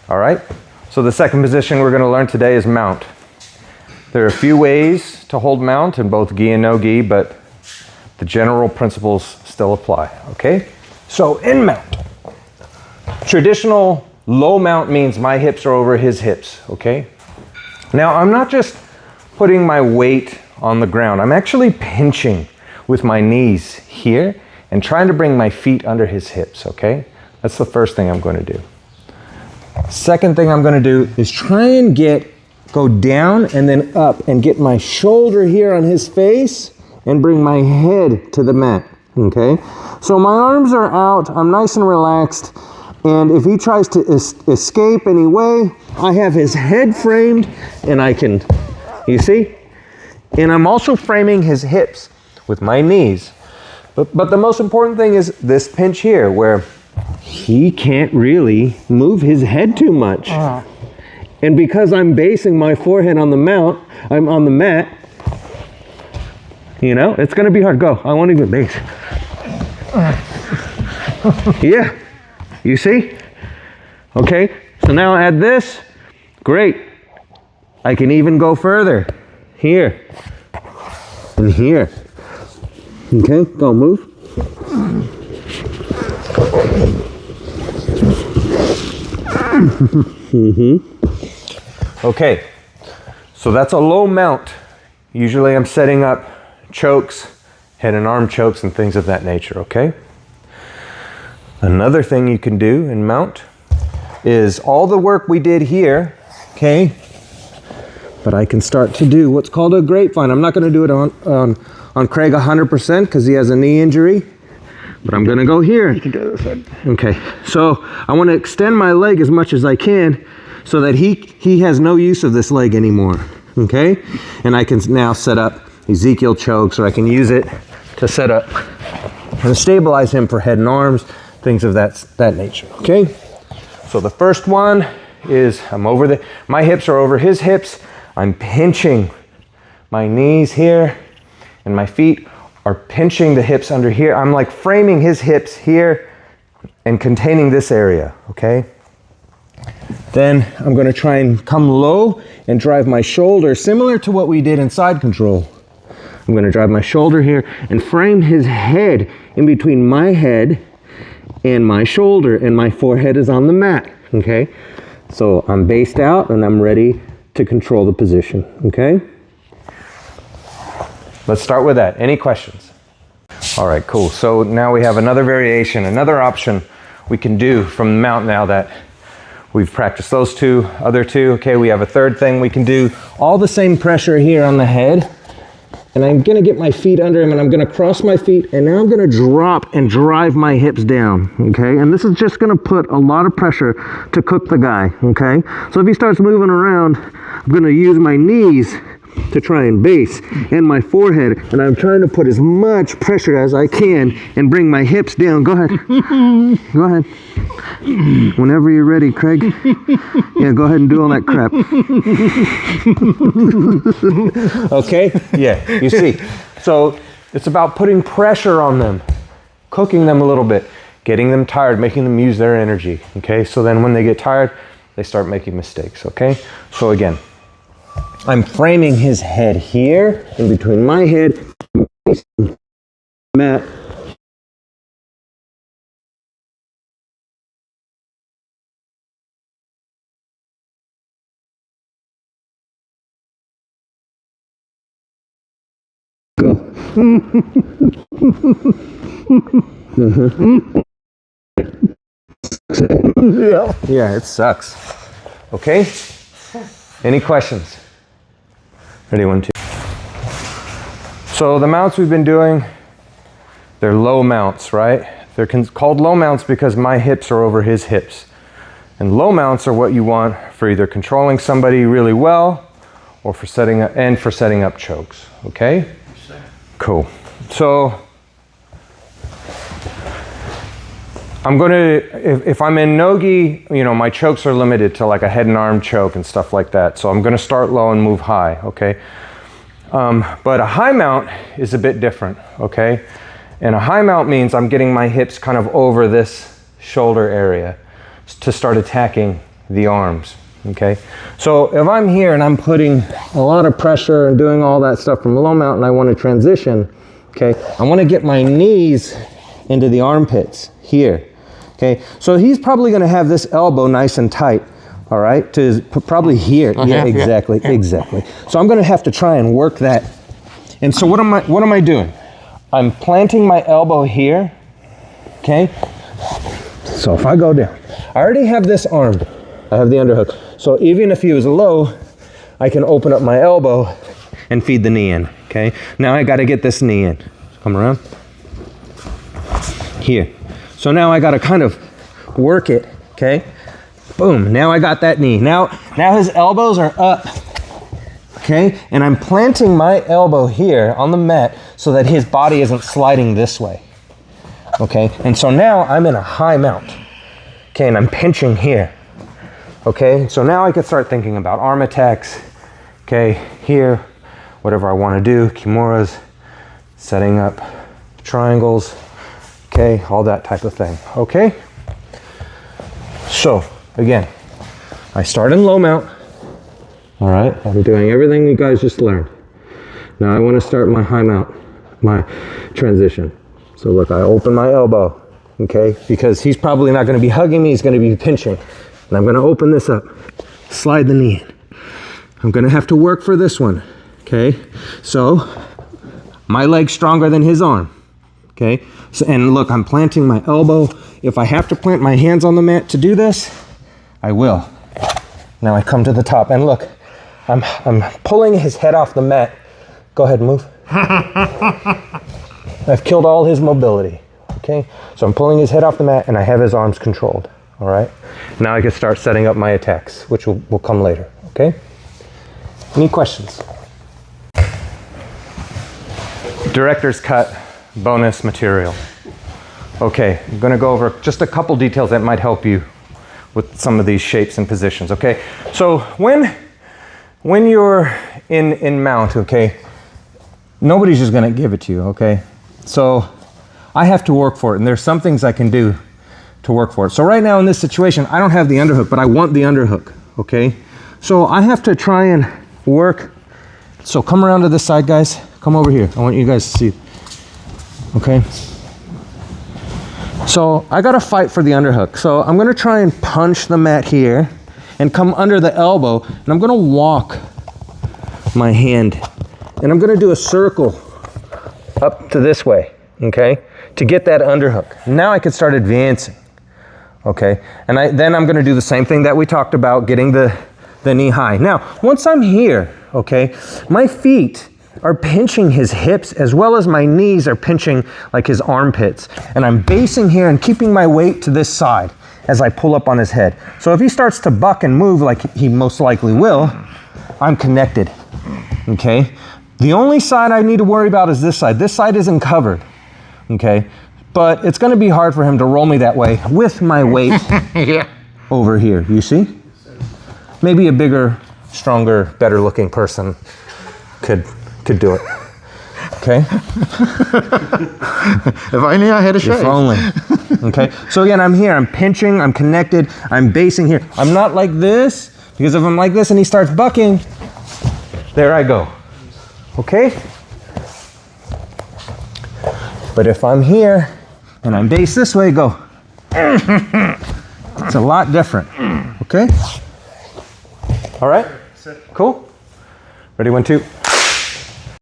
All right? So the second position we're going to learn today is mount. There are a few ways to hold mount in both gi and no gi, but the general principles still apply, okay? So in mount, traditional low mount means my hips are over his hips, okay? Now I'm not just putting my weight on the ground, I'm actually pinching with my knees here and trying to bring my feet under his hips, okay? That's the first thing I'm going to do. Second thing I'm going to do is try and go down and then up and get my shoulder here on his face and bring my head to the mat, okay? So my arms are out, I'm nice and relaxed, and if he tries to escape any way, I have his head framed and I can, you see? And I'm also framing his hips with my knees. But the most important thing is this pinch here where he can't really move his head too much. And because I'm basing my forehead on the mount, I'm on the mat, you know, it's gonna be hard. Go, I won't even base. Yeah, you see? Okay, so now add this, great. I can even go further, here, and here. Okay, go move. Okay, so that's a low mount. Usually I'm setting up chokes, head and arm chokes and things of that nature, okay? Another thing you can do in mount is all the work we did here, okay? But I can start to do what's called a grapevine. I'm not gonna do it on Craig 100% because he has a knee injury, but I'm gonna go here. You can do this side. Okay, so I wanna extend my leg as much as I can so that he has no use of this leg anymore, okay? And I can now set up Ezekiel chokes, or I can use it to set up and stabilize him for head and arms, things of that nature, okay? So the first one is my hips are over his hips. I'm pinching my knees here and my feet are pinching the hips under here. I'm like framing his hips here and containing this area, okay? Then I'm gonna try and come low and drive my shoulder, similar to what we did in side control. I'm gonna drive my shoulder here and frame his head in between my head and my shoulder, and my forehead is on the mat, okay? So I'm based out and I'm ready to control the position, okay? Let's start with that. Any questions? All right, cool. So now we have another variation, another option we can do from the mount now that we've practiced those other two. Okay, we have a third thing we can do. All the same pressure here on the head. And I'm gonna get my feet under him and I'm gonna cross my feet and now I'm gonna drop and drive my hips down, okay? And this is just gonna put a lot of pressure to cook the guy, okay? So if he starts moving around, I'm gonna use my knees to try and base and my forehead, and I'm trying to put as much pressure as I can and bring my hips down. Go ahead. Go ahead. Whenever you're ready, Craig. Yeah, go ahead and do all that crap. Okay? Yeah, you see. So it's about putting pressure on them, cooking them a little bit, getting them tired, making them use their energy. Okay? So then when they get tired, they start making mistakes. Okay? So again, I'm framing his head here in between my head and mat. Go. Yeah, it sucks. Okay? Any questions? Ready, 1, 2. So the mounts we've been doing, they're low mounts, right? They're called low mounts because my hips are over his hips. And low mounts are what you want for either controlling somebody really well or for setting up chokes, okay? Cool. So I'm going to, if I'm in no-gi, you know, my chokes are limited to like a head and arm choke and stuff like that. So I'm going to start low and move high, okay? But a high mount is a bit different, okay? And a high mount means I'm getting my hips kind of over this shoulder area to start attacking the arms, okay? So if I'm here and I'm putting a lot of pressure and doing all that stuff from low mount and I want to transition, okay, I want to get my knees into the armpits here, okay? So he's probably going to have this elbow nice and tight, all right, to probably here. Yeah, exactly, exactly. So I'm going to have to try and work that. And so what am I doing? I'm planting my elbow here, okay? So if I go down, I already have this armed. I have the underhook. So even if he was low, I can open up my elbow and feed the knee in, okay? Now I got to get this knee in. Come around. Here. So now I got to kind of work it, okay? Boom, now I got that knee. Now his elbows are up, okay? And I'm planting my elbow here on the mat so that his body isn't sliding this way, okay? And so now I'm in a high mount, okay? And I'm pinching here, okay? So now I can start thinking about arm attacks, okay? Here, whatever I want to do, kimuras, setting up triangles, okay? All that type of thing, okay? So, again, I start in low mount, all right? I'm doing everything you guys just learned. Now I want to start my high mount, my transition. So look, I open my elbow, okay? Because he's probably not going to be hugging me, he's going to be pinching. And I'm going to open this up, slide the knee in. I'm going to have to work for this one, okay? So, my leg's stronger than his arm, okay? So, and look, I'm planting my elbow. If I have to plant my hands on the mat to do this, I will. Now I come to the top and look, I'm pulling his head off the mat. Go ahead, move. I've killed all his mobility, okay? So I'm pulling his head off the mat and I have his arms controlled, all right? Now I can start setting up my attacks, which will come later, okay? Any questions? Director's cut, bonus material. Okay, I'm gonna go over just a couple details that might help you with some of these shapes and positions, okay? So when you're in mount, okay, nobody's just gonna give it to you, okay? So I have to work for it, and there's some things I can do to work for it. So right now in this situation, I don't have the underhook, but I want the underhook, okay? So I have to try and work. So come around to this side, guys. Come over here. I want you guys to see, okay? So I gotta fight for the underhook. So I'm gonna try and punch the mat here and come under the elbow, and I'm gonna walk my hand, and I'm gonna do a circle up to this way, okay? To get that underhook. Now I can start advancing, okay? And then I'm gonna do the same thing that we talked about, getting the knee high. Now, once I'm here, okay, my feet are pinching his hips as well as my knees are pinching like his armpits. And I'm basing here and keeping my weight to this side as I pull up on his head. So if he starts to buck and move like he most likely will, I'm connected, okay? The only side I need to worry about is this side. This side isn't covered, okay? But it's gonna be hard for him to roll me that way with my weight over here, you see? Maybe a bigger, stronger, better looking person could do it, okay? If only I had a shave. If only, okay? So again, I'm here, I'm pinching, I'm connected, I'm basing here. I'm not like this, because if I'm like this and he starts bucking, there I go, okay? But if I'm here and I'm based this way, go. It's a lot different, okay? All right, cool? Ready, 1, 2.